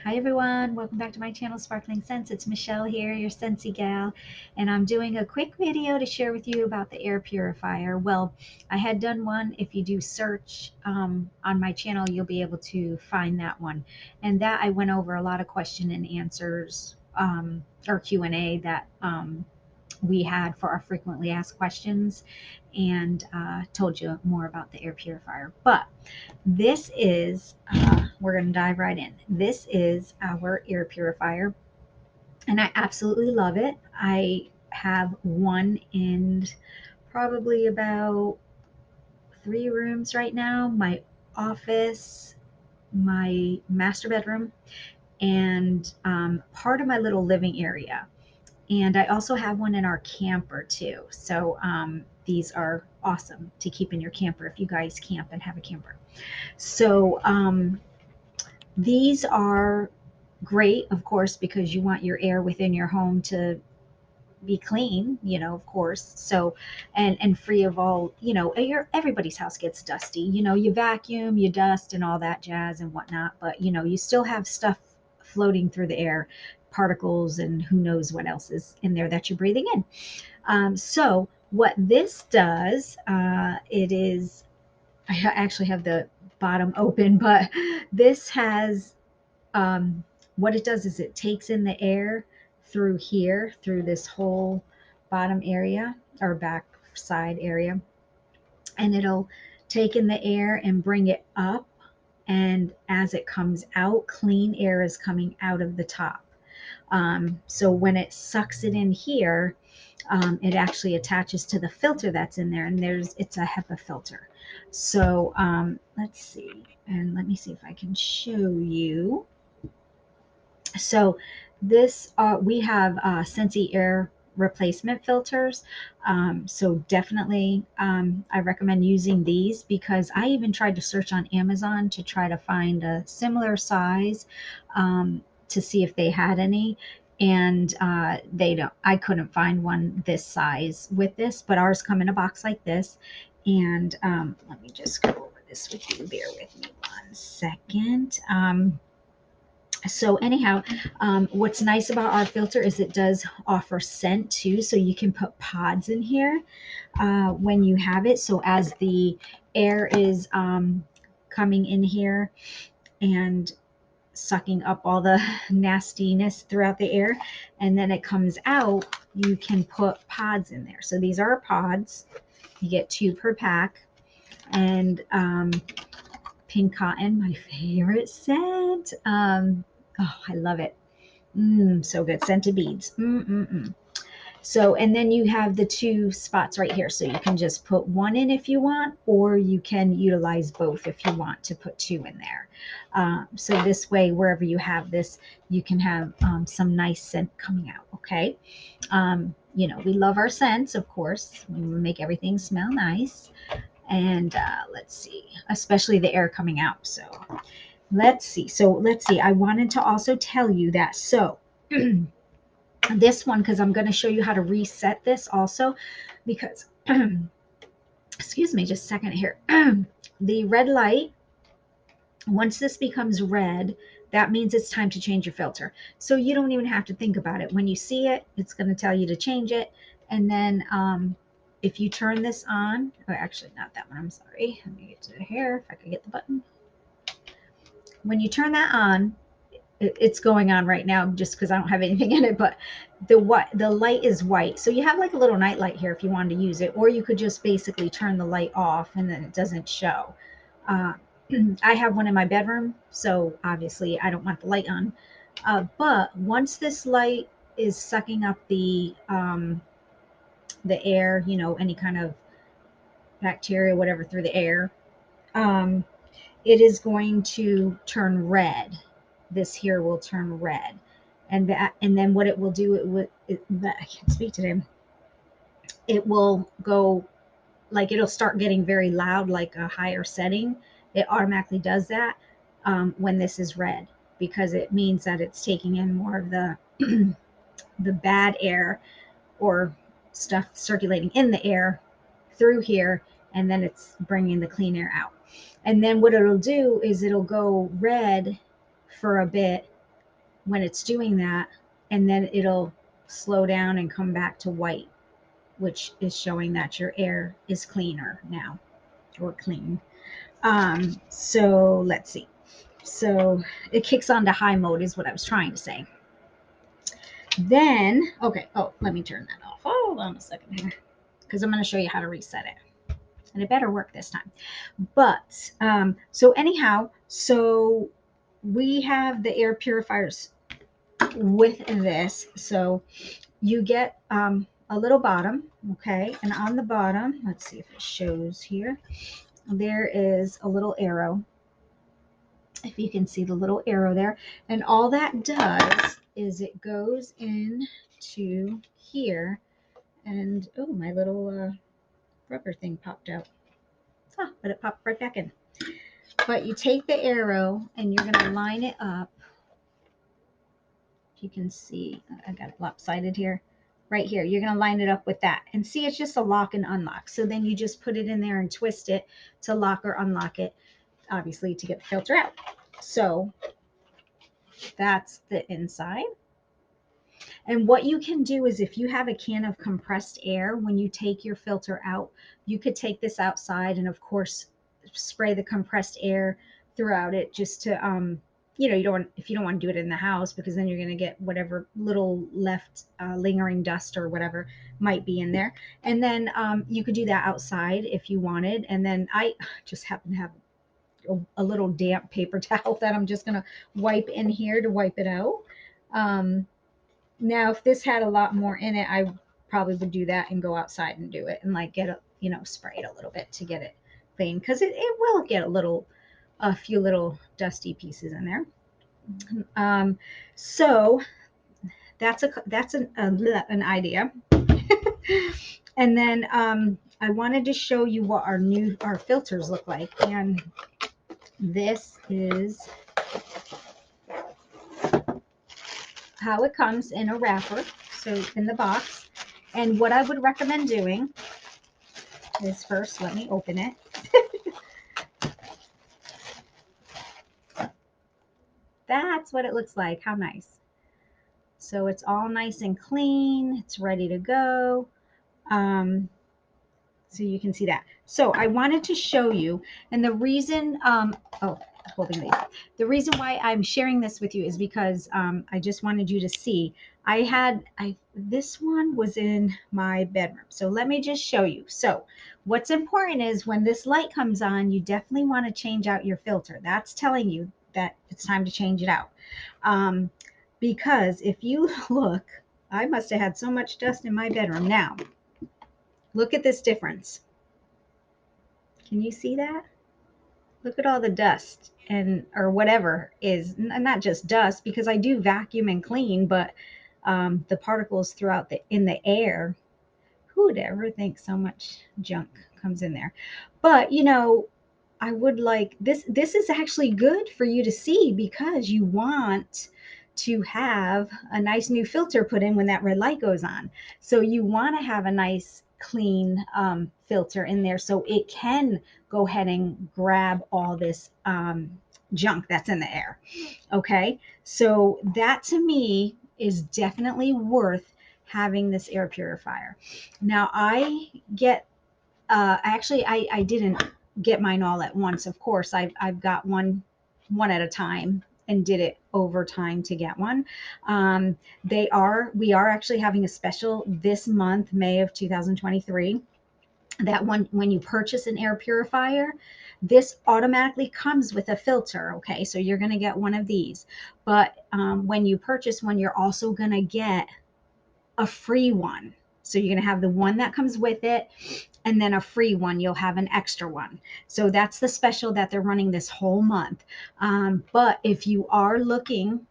Hi everyone, welcome back to my channel Sparkling Scents. It's Michelle here, your Scentsy gal, and I'm doing a quick video to share with you about the air purifier. Well, I had done one. If you do search on my channel, you'll be able to find that one. And that I went over a lot of question and answers or Q&A that we had for our frequently asked questions, and told you more about the air purifier. But this is, we're going to dive right in. This is our air purifier, and I absolutely love it. I have one in probably about 3 rooms right now: my office, my master bedroom, and part of my little living area. And I also have one in our camper too. So these are awesome to keep in your camper if you guys camp and have a camper. So these are great, of course, because you want your air within your home to be clean, of course. So, and free of all, everybody's house gets dusty. You vacuum, you dust, and all that jazz and whatnot. But you still have stuff floating through the air, particles, and who knows what else is in there that you're breathing in. So, what this does, it is. I actually have the bottom open, but this has what it does is it takes in the air through here, through this whole bottom area or back side area, and it'll take in the air and bring it up. And as it comes out, clean air is coming out of the top. So when it sucks it in here, it actually attaches to the filter that's in there, and it's a HEPA filter. So let's see, and let me see if I can show you. So this we have Scentsy Air replacement filters. So definitely I recommend using these, because I even tried to search on Amazon to try to find a similar size, to see if they had any. And they don't. I couldn't find one this size with this, but ours come in a box like this. And let me just go over this with you. Bear with me 1 second. So anyhow, what's nice about our filter is it does offer scent too, so you can put pods in here when you have it. So as the air is coming in here and sucking up all the nastiness throughout the air, and then it comes out, you can put pods in there. So these are pods. You get 2 per pack. And pink cotton, my favorite scent. Oh, I love it. So good. Scented beads. So, and then you have the 2 spots right here. So you can just put one in if you want, or you can utilize both if you want to put 2 in there. So this way, wherever you have this, you can have some nice scent coming out. Okay. We love our scents, of course. We make everything smell nice. And let's see, especially the air coming out. So let's see. I wanted to also tell you that. So this one, because I'm going to show you how to reset this also, because excuse me, just a second here. The red light, once this becomes red, that means it's time to change your filter. So you don't even have to think about it. When you see it, it's going to tell you to change it. And then if you turn this on, or actually not that one, I'm sorry. Let me get to here, if I could get the button. When you turn that on, it's going on right now just because I don't have anything in it, but the light is white. So you have like a little night light here if you wanted to use it, or you could just basically turn the light off and then it doesn't show. Uh, I have one in my bedroom, so obviously I don't want the light on. But once this light is sucking up the air, any kind of bacteria, whatever, through the air, um, it is going to turn red. This here will turn red, and then what it will do, I can't speak today. It will go, like, it'll start getting very loud, like a higher setting. It automatically does that when this is red, because it means that it's taking in more of the the bad air or stuff circulating in the air through here, and then it's bringing the clean air out. And then what it'll do is it'll go red for a bit, when it's doing that, and then it'll slow down and come back to white, which is showing that your air is cleaner now, or clean. So let's see. So it kicks on to high mode is what I was trying to say. Then, okay, oh, let me turn that off. Hold on a second here, because I'm going to show you how to reset it. And it better work this time. But, so anyhow, so we have the air purifiers with this. So you get a little bottom, okay? And on the bottom, let's see if it shows here, there is a little arrow. If you can see the little arrow there. And all that does is it goes into here. And, oh, my little rubber thing popped out. Ah, but it popped right back in. But you take the arrow and you're going to line it up. If you can see, I got it lopsided here. Right here, you're going to line it up with that. And see, it's just a lock and unlock. So then you just put it in there and twist it to lock or unlock it, obviously, to get the filter out. So that's the inside. And what you can do is if you have a can of compressed air, when you take your filter out, you could take this outside and, of course, spray the compressed air throughout it just to, you know, if you don't want to do it in the house, because then you're going to get whatever little left lingering dust or whatever might be in there. And then you could do that outside if you wanted. And then I just happen to have a little damp paper towel that I'm just going to wipe in here to wipe it out. Now, if this had a lot more in it, I probably would do that and go outside and do it and like get spray it a little bit to get it clean, because it will get a few little dusty pieces in there. So that's an idea. And then I wanted to show you what our filters look like, and this is how it comes in a wrapper, so in the box. And what I would recommend doing is, first, let me open it. That's what it looks like. How nice. So it's all nice and clean. It's ready to go. So you can see that. So I wanted to show you, and the reason, holding these. The reason why I'm sharing this with you is because I just wanted you to see. This one was in my bedroom. So let me just show you. So what's important is when this light comes on, you definitely want to change out your filter. That's telling you that it's time to change it out. Because if you look, I must have had so much dust in my bedroom. Now, look at this difference. Can you see that? Look at all the dust or whatever is, not just dust, because I do vacuum and clean, but the particles throughout in the air. Who would ever think so much junk comes in there? But I would like this. This is actually good for you to see, because you want to have a nice new filter put in when that red light goes on. So you want to have a nice clean filter in there, so it can go ahead and grab all this junk that's in the air. Okay, so that to me is definitely worth having this air purifier. Now I get actually I didn't get mine all at once. Of course, I've got one at a time and did it over time to get one. We are actually having a special this month, May of 2023. That when you purchase an air purifier, this automatically comes with a filter. Okay, so you're going to get one of these, but when you purchase one, you're also going to get a free one. So you're going to have the one that comes with it, and then a free one. You'll have an extra one. So that's the special that they're running this whole month. But if you are looking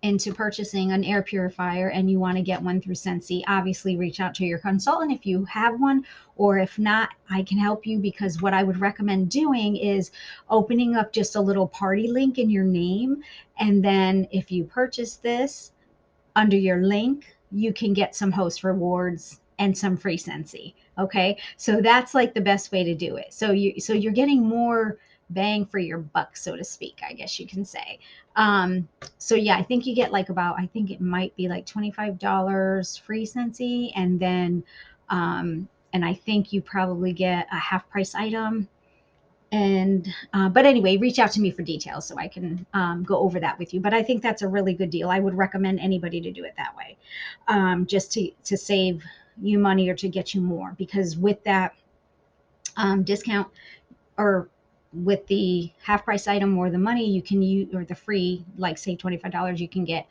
into purchasing an air purifier and you want to get one through Scentsy, obviously reach out to your consultant if you have one, or if not, I can help you, because what I would recommend doing is opening up just a little party link in your name. And then if you purchase this under your link, you can get some host rewards and some free Scentsy. Okay, so that's like the best way to do it. So you're getting more bang for your buck, so to speak, I guess you can say. So yeah, I think you get like about, I think it might be like $25 free Scentsy, and then and I think you probably get a half price item. And but anyway, reach out to me for details so I can go over that with you. But I think that's a really good deal. I would recommend anybody to do it that way, just to save you money or to get you more, because with that discount, or with the half price item or the money you can use, or the free, like say $25, you can get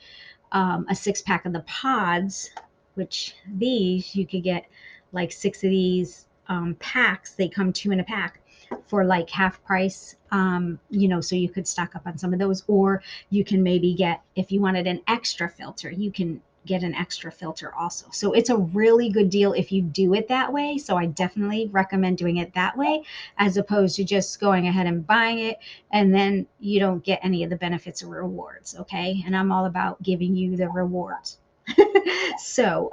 a 6 pack of the pods, which these you could get like 6 of these packs. They come 2 in a pack for like half price, so you could stock up on some of those. Or you can maybe get, if you wanted an extra filter, you can get an extra filter also. So it's a really good deal if you do it that way. So I definitely recommend doing it that way, as opposed to just going ahead and buying it and then you don't get any of the benefits or rewards. Okay. And I'm all about giving you the rewards. So,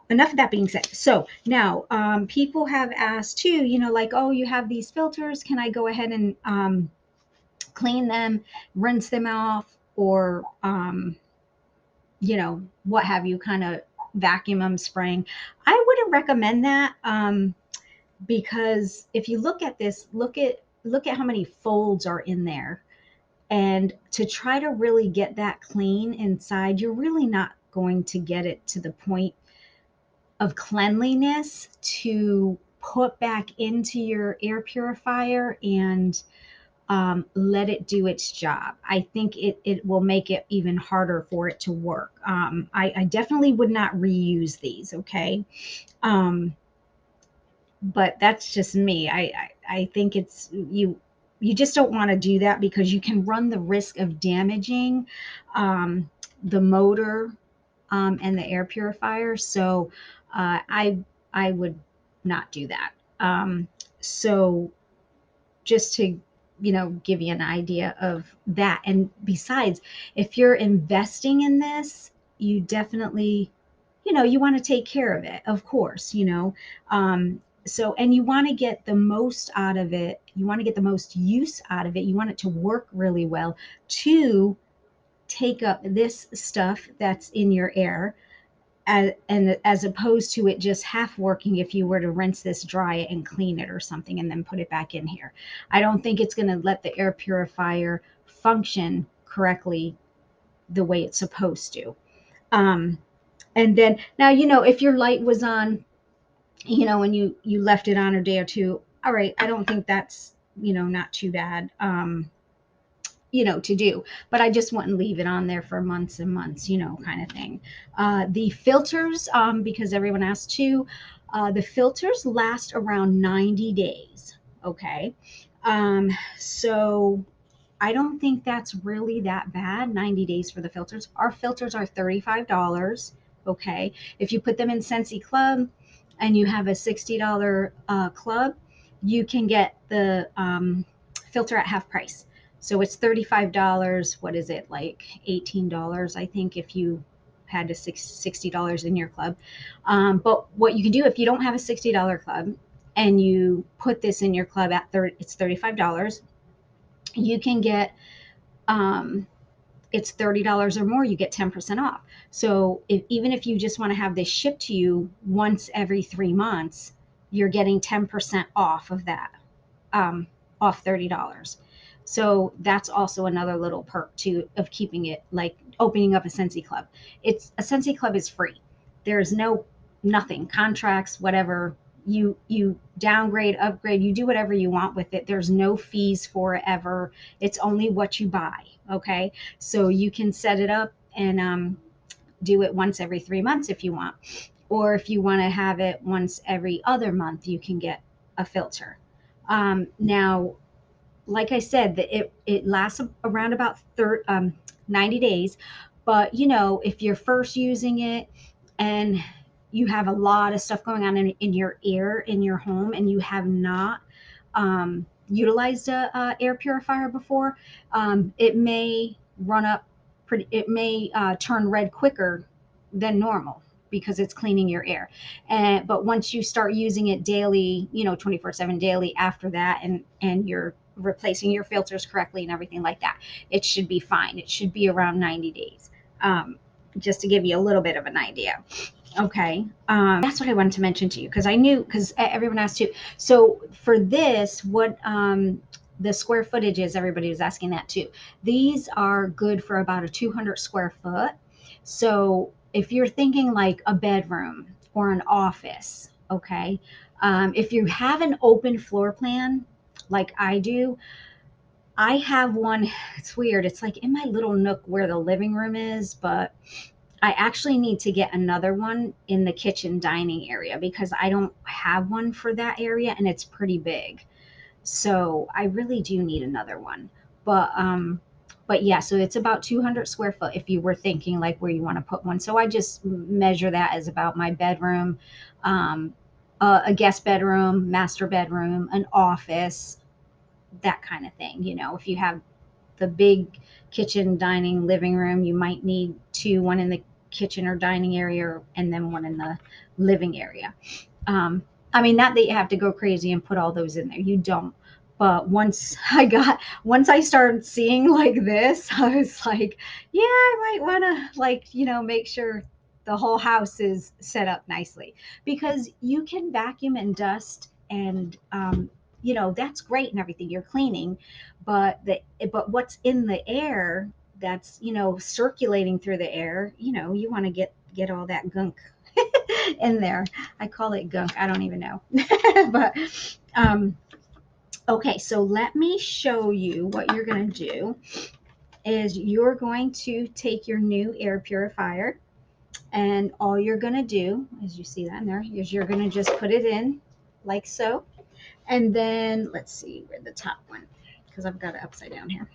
enough of that being said. So now, people have asked too, like, oh, you have these filters. Can I go ahead and clean them, rinse them off, or, what have you, kind of vacuum them, spraying? I wouldn't recommend that, because if you look at this, look at how many folds are in there. And to try to really get that clean inside, you're really not going to get it to the point of cleanliness to put back into your air purifier and let it do its job. I think it will make it even harder for it to work. I definitely would not reuse these, okay? Um, but that's just me. I think it's you just don't want to do that, because you can run the risk of damaging the motor and the air purifier. So I would not do that. So just to give you an idea of that. And besides, if you're investing in this, you definitely, you want to take care of it, of course. So, and you want to get the most out of it, you want to get the most use out of it, you want it to work really well, to take up this stuff that's in your air, and as opposed to it just half working, if you were to rinse this, dry it, and clean it or something, and then put it back in here. I don't think it's going to let the air purifier function correctly the way it's supposed to. um, and then now, if your light was on, and you left it on a day or two, all right, I don't think that's, not too bad, to do. But I just wouldn't leave it on there for months and months, kind of thing. The filters, because everyone asked too, the filters last around 90 days. Okay. So I don't think that's really that bad. 90 days for the filters. Our filters are $35. Okay. If you put them in Scentsy Club and you have a $60 club, you can get the filter at half price. So it's $35. What is it, like $18, I think, if you had a $60 in your club. But what you can do, if you don't have a $60 club and you put this in your club at it's $35, you can get, it's $30 or more, you get 10% off. So even if you just want to have this shipped to you once every 3 months, you're getting 10% off of that, off $30. So that's also another little perk too of keeping it, like opening up a Scentsy Club. It's a Scentsy Club is free. There's nothing, contracts, whatever. You downgrade, upgrade, you do whatever you want with it. There's no fees for it ever. It's only what you buy. Okay, so you can set it up and do it once every 3 months if you want, or if you want to have it once every other month, you can get a filter. Now, like I said, that it lasts around about 90 days. But if you're first using it and you have a lot of stuff going on in your ear in your home, and you have not utilized a air purifier before, it may run up pretty. It may turn red quicker than normal. because it's cleaning your air. But once you start using it daily, 24/7 daily after that, and you're replacing your filters correctly and everything like that, it should be fine. It should be around 90 days. Just to give you a little bit of an idea. Okay. That's what I wanted to mention to you, because I knew, because everyone asked too. So for this, what the square footage is, everybody was asking that too. These are good for about a 200 square foot. So if you're thinking like a bedroom or an office, okay, if you have an open floor plan like I do, I have one. It's weird. It's like in my little nook where the living room is, but I actually need to get another one in the kitchen dining area because I don't have one for that area and it's pretty big. So I really do need another one. But yeah, so it's about 200 square foot if you were thinking like where you want to put one. So I just measure that as about my bedroom, um, a guest bedroom, master bedroom, an office, that kind of thing. If you have the big kitchen, dining, living room, you might need two, one in the kitchen or dining area, and then one in the living area. I mean, not that you have to go crazy and put all those in there. You don't. But once I started seeing like this, I was like, yeah, I might want to like, make sure the whole house is set up nicely, because you can vacuum and dust and, that's great and everything you're cleaning, but what's in the air that's, circulating through the air, you want to get all that gunk in there. I call it gunk. I don't even know. But okay, so let me show you what you're going to do is you're going to take your new air purifier, and all you're going to do, as you see that in there, is you're going to just put it in like so. And then let's see where the top one, because I've got it upside down here.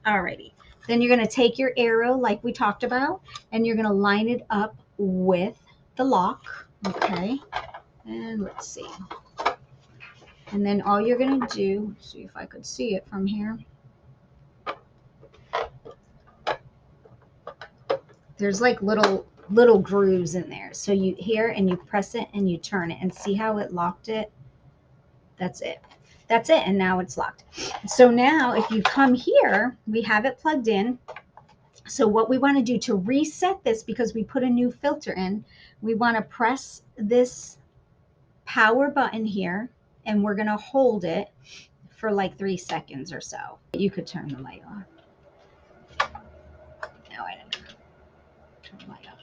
Alrighty. Then you're going to take your arrow like we talked about, and you're going to line it up with the lock. Okay. And let's see. And then all you're going to do, see if I could see it from here. There's like little grooves in there. So you here and you press it and you turn it and see how it locked it. That's it. That's it. And now it's locked. So now if you come here, we have it plugged in. So what we want to do to reset this, because we put a new filter in, we want to press this power button here, and we're going to hold it for like 3 seconds or so. You could turn the light off. No, I didn't turn the light off.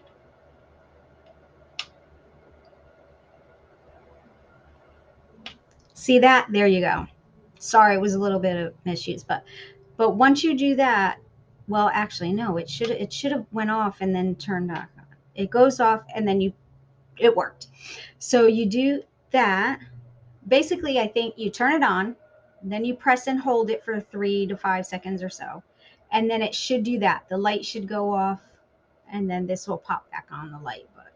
See that? There you go. Sorry, it was a little bit of misuse, but once you do that, well, actually, no, it should have went off and then turned on. It goes off and then it worked. So you do that. Basically, I think you turn it on, then you press and hold it for 3 to 5 seconds or so, and then it should do that. The light should go off, and then this will pop back on, the light, but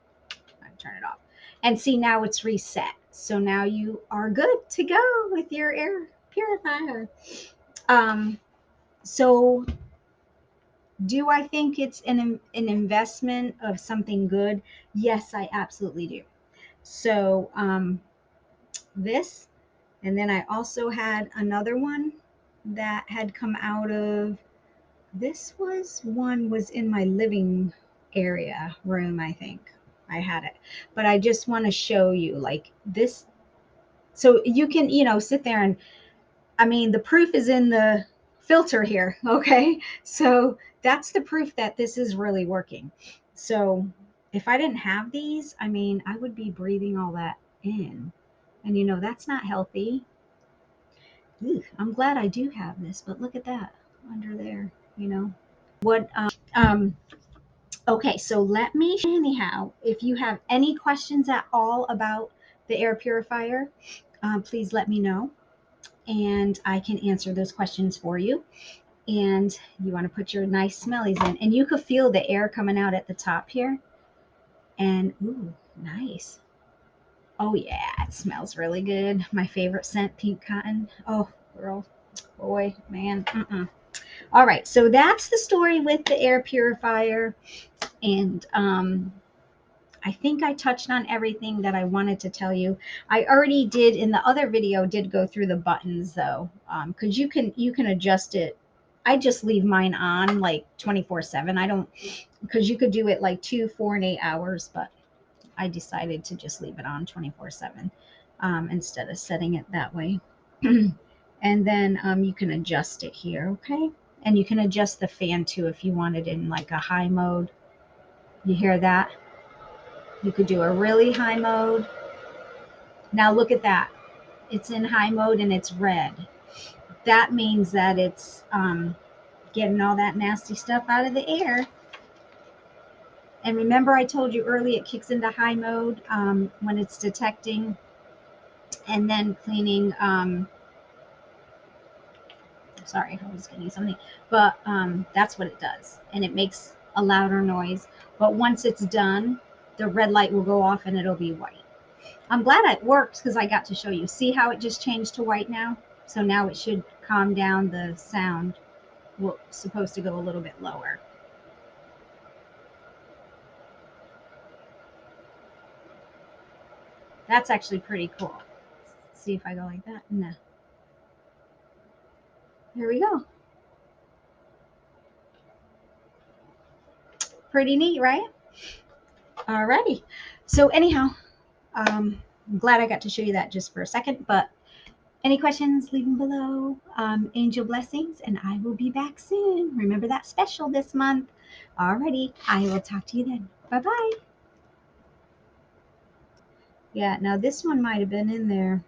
I turn it off. And see, now it's reset. So now you are good to go with your air purifier. So do I think it's an investment of something good? Yes, I absolutely do. So this, and then I also had another one that had come out of, this was in my living area room, I think. I had it. But I just want to show you like this. So you can, sit there and, I mean, the proof is in the filter here, okay? So that's the proof that this is really working. So if I didn't have these, I mean, I would be breathing all that in. And that's not healthy. Ooh, I'm glad I do have this, but look at that under there. What, okay, so let me, anyhow, if you have any questions at all about the air purifier, please let me know and I can answer those questions for you. And you want to put your nice smellies in, and you could feel the air coming out at the top here. And ooh, nice. Oh yeah, it smells really good. My favorite scent, pink cotton. Oh, girl, boy, man. All right, so that's the story with the air purifier. And I think I touched on everything that I wanted to tell you. I already did in the other video, did go through the buttons though, because you can adjust it. I just leave mine on like 24/7. I don't, because you could do it like 2, 4, and 8 hours, but I decided to just leave it on 24/7 instead of setting it that way. And then you can adjust it here, okay? And you can adjust the fan too if you want it in like a high mode. You hear that? You could do a really high mode. Now look at that. It's in high mode and it's red. That means that it's getting all that nasty stuff out of the air. And remember I told you early it kicks into high mode when it's detecting and then cleaning. Sorry, I was getting something. But that's what it does. And it makes a louder noise. But once it's done, the red light will go off and it'll be white. I'm glad it works because I got to show you. See how it just changed to white now? So now it should calm down the sound. Well, supposed to go a little bit lower. That's actually pretty cool. Let's see if I go like that. No. Here we go. Pretty neat, right? Alrighty. So anyhow, I'm glad I got to show you that just for a second. But any questions, leave them below. Angel blessings, and I will be back soon. Remember that special this month. Alrighty. I will talk to you then. Bye-bye. Yeah, now this one might have been in there.